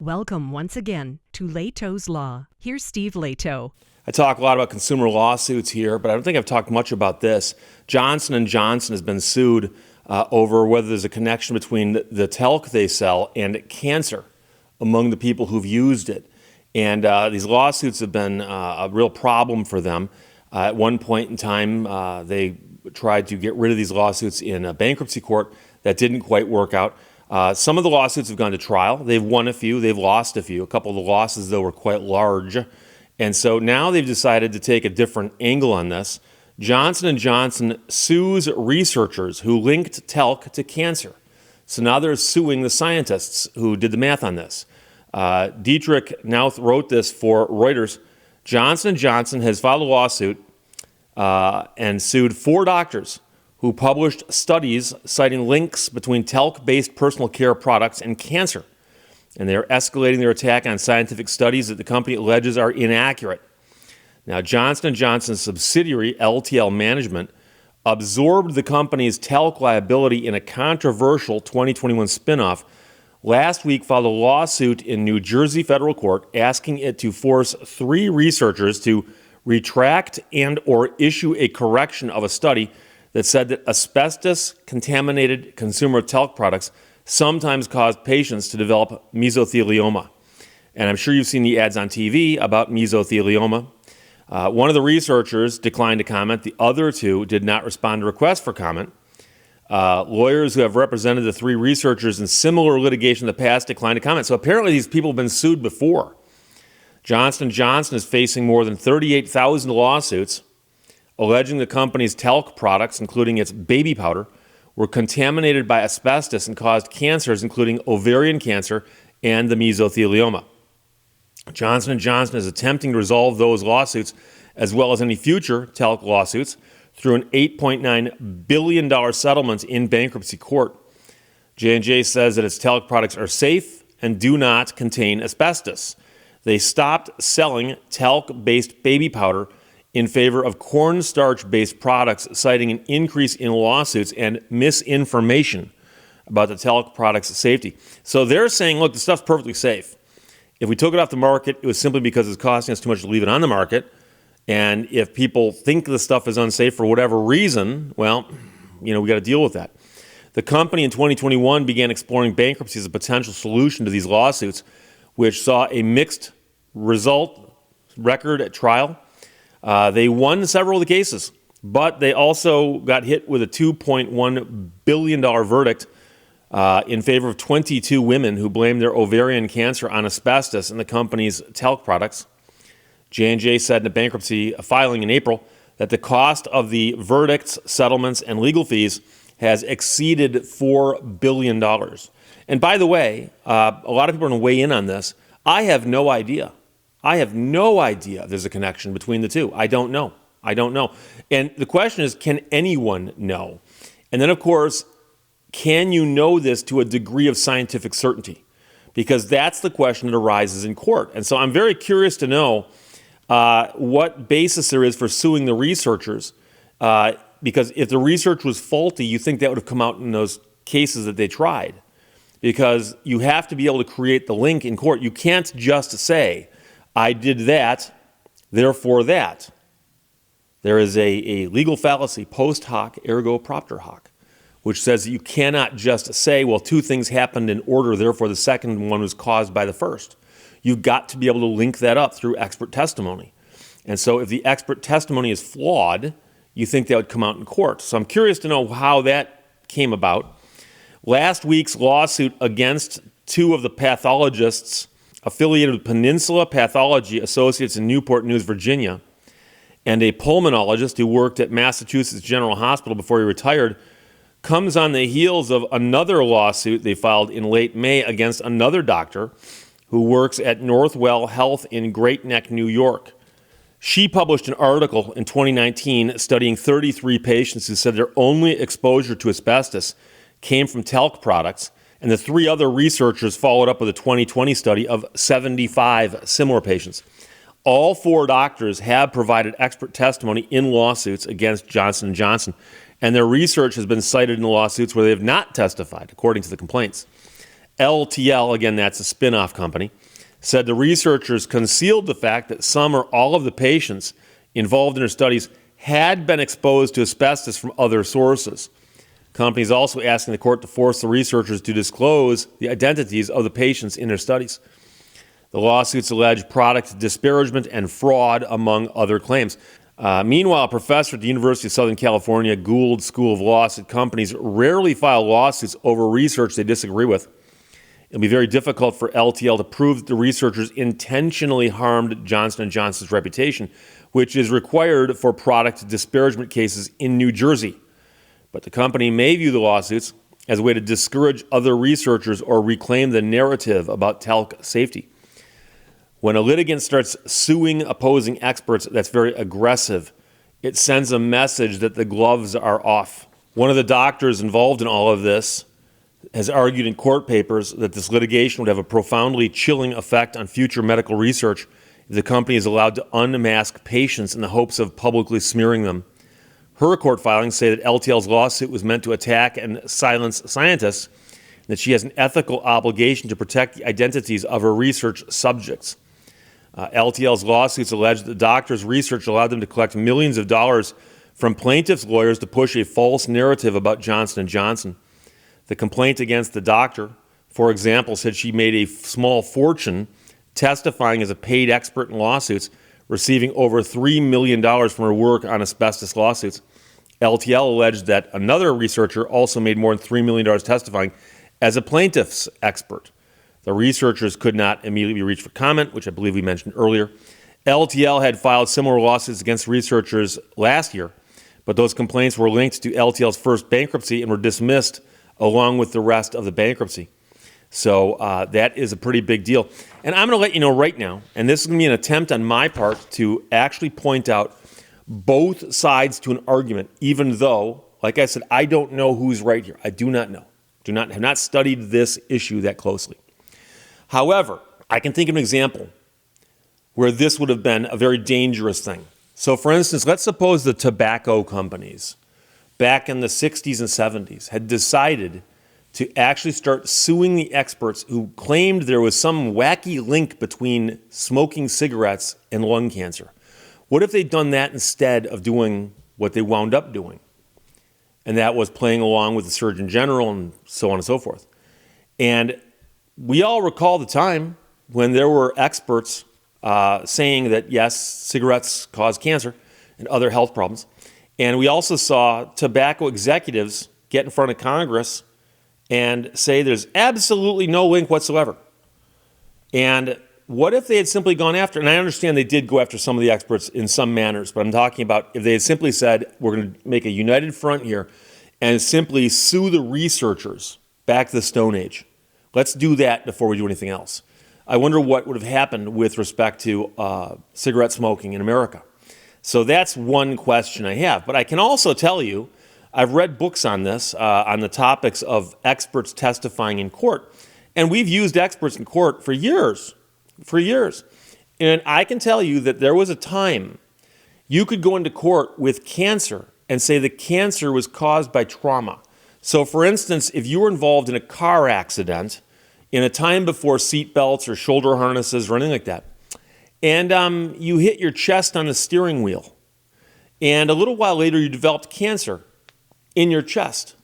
Welcome once again to Lehto's Law. Here's Steve Lehto. I talk a lot about consumer lawsuits here, but I don't think I've talked much about this. Johnson & Johnson has been sued over whether there's a connection between the talc they sell and cancer among the people who've used it. And these lawsuits have been a real problem for them. At one point in time, they tried to get rid of these lawsuits in a bankruptcy court. That didn't quite work out. Some of the lawsuits have gone to trial. They've won a few. They've lost a few. A couple of the losses, though, were quite large. And so now they've decided to take a different angle on this. Johnson & Johnson sues researchers who linked talc to cancer. So now they're suing the scientists who did the math on this. Dietrich Nauth wrote this for Reuters. Johnson & Johnson has filed a lawsuit and sued 4 doctors who published studies citing links between talc-based personal care products and cancer. And they're escalating their attack on scientific studies that the company alleges are inaccurate. Now, Johnson & Johnson's subsidiary, LTL Management, absorbed the company's talc liability in a controversial 2021 spinoff. Last week, filed a lawsuit in New Jersey federal court asking it to force 3 researchers to retract and or issue a correction of a study that said that asbestos-contaminated consumer talc products sometimes cause patients to develop mesothelioma. And I'm sure you've seen the ads on TV about mesothelioma. One of the researchers declined to comment. The other 2 did not respond to requests for comment. Lawyers who have represented the 3 researchers in similar litigation in the past declined to comment. So apparently these people have been sued before. Johnson & Johnson is facing more than 38,000 lawsuits alleging the company's talc products, including its baby powder, were contaminated by asbestos and caused cancers, including ovarian cancer and the mesothelioma. Johnson & Johnson is attempting to resolve those lawsuits, as well as any future talc lawsuits, through an $8.9 billion settlement in bankruptcy court. J&J says that its talc products are safe and do not contain asbestos. They stopped selling talc-based baby powder in favor of cornstarch-based products, citing an increase in lawsuits and misinformation about the talc product's safety. So they're saying, look, the stuff's perfectly safe. If we took it off the market, it was simply because it's costing us too much to leave it on the market. And if people think the stuff is unsafe for whatever reason, well, we got to deal with that. The company in 2021 began exploring bankruptcy as a potential solution to these lawsuits, which saw a mixed record at trial. They won several of the cases, but they also got hit with a $2.1 billion verdict in favor of 22 women who blamed their ovarian cancer on asbestos in the company's talc products. J&J said in a bankruptcy filing in April that the cost of the verdicts, settlements, and legal fees has exceeded $4 billion. And by the way, a lot of people are going to weigh in on this. I have no idea there's a connection between the two. I don't know. And the question is, can anyone know? And then, of course, can you know this to a degree of scientific certainty? Because that's the question that arises in court. And so I'm very curious to know what basis there is for suing the researchers. Because if the research was faulty, you think that would have come out in those cases that they tried. Because you have to be able to create the link in court. You can't just say, I did that, therefore that. There is a legal fallacy, post hoc ergo propter hoc, which says that you cannot just say, well, 2 things happened in order, therefore the second one was caused by the first. You've got to be able to link that up through expert testimony. And so if the expert testimony is flawed, you think that would come out in court. So I'm curious to know how that came about. Last week's lawsuit against 2 of the pathologists affiliated with Peninsula Pathology Associates in Newport News, Virginia, and a pulmonologist who worked at Massachusetts General Hospital before he retired, comes on the heels of another lawsuit they filed in late May against another doctor who works at Northwell Health in Great Neck, New York. She published an article in 2019 studying 33 patients who said their only exposure to asbestos came from talc products, and the 3 other researchers followed up with a 2020 study of 75 similar patients. All 4 doctors have provided expert testimony in lawsuits against Johnson & Johnson, and their research has been cited in the lawsuits where they have not testified, according to the complaints. LTL, again, that's a spin-off company, said the researchers concealed the fact that some or all of the patients involved in their studies had been exposed to asbestos from other sources. Companies also asking the court to force the researchers to disclose the identities of the patients in their studies. The lawsuits allege product disparagement and fraud, among other claims. Meanwhile, a professor at the University of Southern California Gould School of Law said companies rarely file lawsuits over research they disagree with. It'll be very difficult for LTL to prove that the researchers intentionally harmed Johnson & Johnson's reputation, which is required for product disparagement cases in New Jersey. But the company may view the lawsuits as a way to discourage other researchers or reclaim the narrative about talc safety. When a litigant starts suing opposing experts, that's very aggressive. It sends a message that the gloves are off. One of the doctors involved in all of this has argued in court papers that this litigation would have a profoundly chilling effect on future medical research if the company is allowed to unmask patients in the hopes of publicly smearing them. Her court filings say that LTL's lawsuit was meant to attack and silence scientists, and that she has an ethical obligation to protect the identities of her research subjects. LTL's lawsuits allege that the doctor's research allowed them to collect millions of dollars from plaintiffs' lawyers to push a false narrative about Johnson & Johnson. The complaint against the doctor, for example, said she made a small fortune testifying as a paid expert in lawsuits, receiving over $3 million from her work on asbestos lawsuits. LTL alleged that another researcher also made more than $3 million testifying as a plaintiff's expert. The researchers could not immediately reach for comment, which I believe we mentioned earlier. LTL had filed similar lawsuits against researchers last year, but those complaints were linked to LTL's first bankruptcy and were dismissed along with the rest of the bankruptcy. So that is a pretty big deal. And I'm going to let you know right now, and this is going to be an attempt on my part to actually point out both sides to an argument, even though, like I said, I don't know who's right here. I do not know. Have not studied this issue that closely. However, I can think of an example where this would have been a very dangerous thing. So, for instance, let's suppose the tobacco companies back in the 60s and 70s had decided to actually start suing the experts who claimed there was some wacky link between smoking cigarettes and lung cancer. What if they'd done that instead of doing what they wound up doing? And that was playing along with the Surgeon General and so on and so forth. And we all recall the time when there were experts saying that, yes, cigarettes cause cancer and other health problems. And we also saw tobacco executives get in front of Congress and say there's absolutely no link whatsoever. And what if they had simply gone after, and I understand they did go after some of the experts in some manners, but I'm talking about if they had simply said, we're going to make a united front here and simply sue the researchers back to the Stone Age. Let's do that before we do anything else. I wonder what would have happened with respect to cigarette smoking in America. So that's one question I have. But I can also tell you, I've read books on this, on the topics of experts testifying in court. And we've used experts in court for years. And I can tell you that there was a time you could go into court with cancer and say the cancer was caused by trauma. So, for instance, if you were involved in a car accident in a time before seat belts or shoulder harnesses or anything like that, and you hit your chest on the steering wheel, and a little while later you developed cancer in your chest.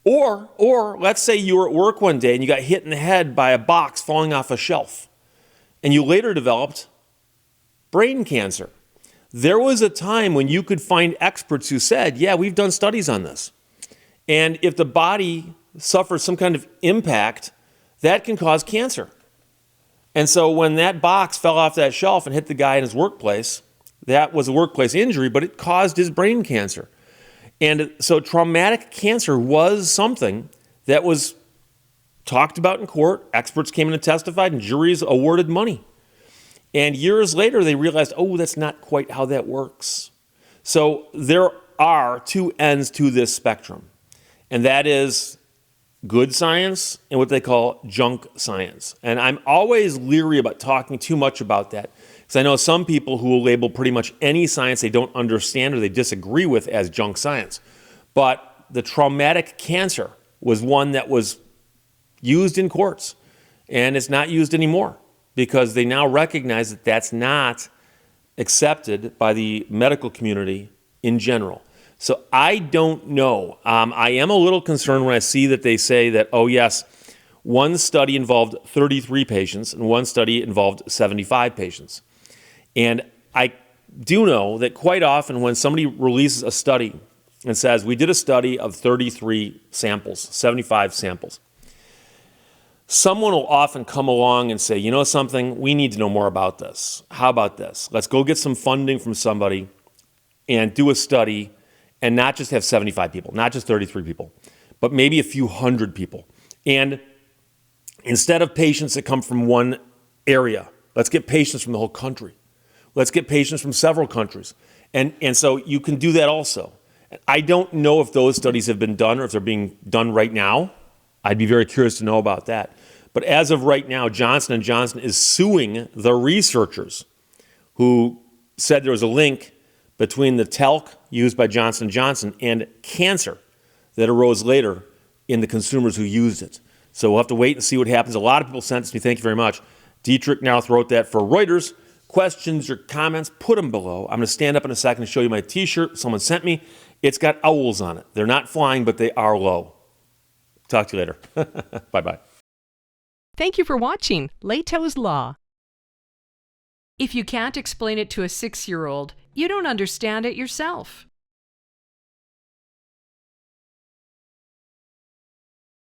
Or let's say you were at work one day and you got hit in the head by a box falling off a shelf, and you later developed brain cancer. There was a time when you could find experts who said, yeah, we've done studies on this. And if the body suffers some kind of impact, that can cause cancer. And so when that box fell off that shelf and hit the guy in his workplace, that was a workplace injury, but it caused his brain cancer. And so traumatic cancer was something that was talked about in court. Experts came in and testified, and juries awarded money. And years later, they realized, oh, that's not quite how that works. So there are two ends to this spectrum. And that is good science and what they call junk science. And I'm always leery about talking too much about that, because I know some people who will label pretty much any science they don't understand or they disagree with as junk science. But the traumatic cancer was one that was used in courts, and it's not used anymore because they now recognize that that's not accepted by the medical community in general. So I don't know. I am a little concerned when I see that they say that, oh yes, one study involved 33 patients and one study involved 75 patients. And I do know that quite often when somebody releases a study and says, we did a study of 33 samples, 75 samples, someone will often come along and say, you know something, we need to know more about this. How about this? Let's go get some funding from somebody and do a study and not just have 75 people, not just 33 people, but maybe a few hundred people. And instead of patients that come from one area, let's get patients from the whole country. Let's get patients from several countries. And so you can do that also. I don't know if those studies have been done or if they're being done right now. I'd be very curious to know about that. But as of right now, Johnson & Johnson is suing the researchers who said there was a link between the talc used by Johnson & Johnson and cancer that arose later in the consumers who used it. So we'll have to wait and see what happens. A lot of people sent this to me. Thank you very much. Dietrich Nauth wrote that for Reuters. Questions or comments, put them below. I'm going to stand up in a second and show you my t-shirt someone sent me. It's got owls on it. They're not flying, but they are low. Talk to you later. Bye-bye. Thank you for watching Lehto's Law. If you can't explain it to a 6-year-old, you don't understand it yourself.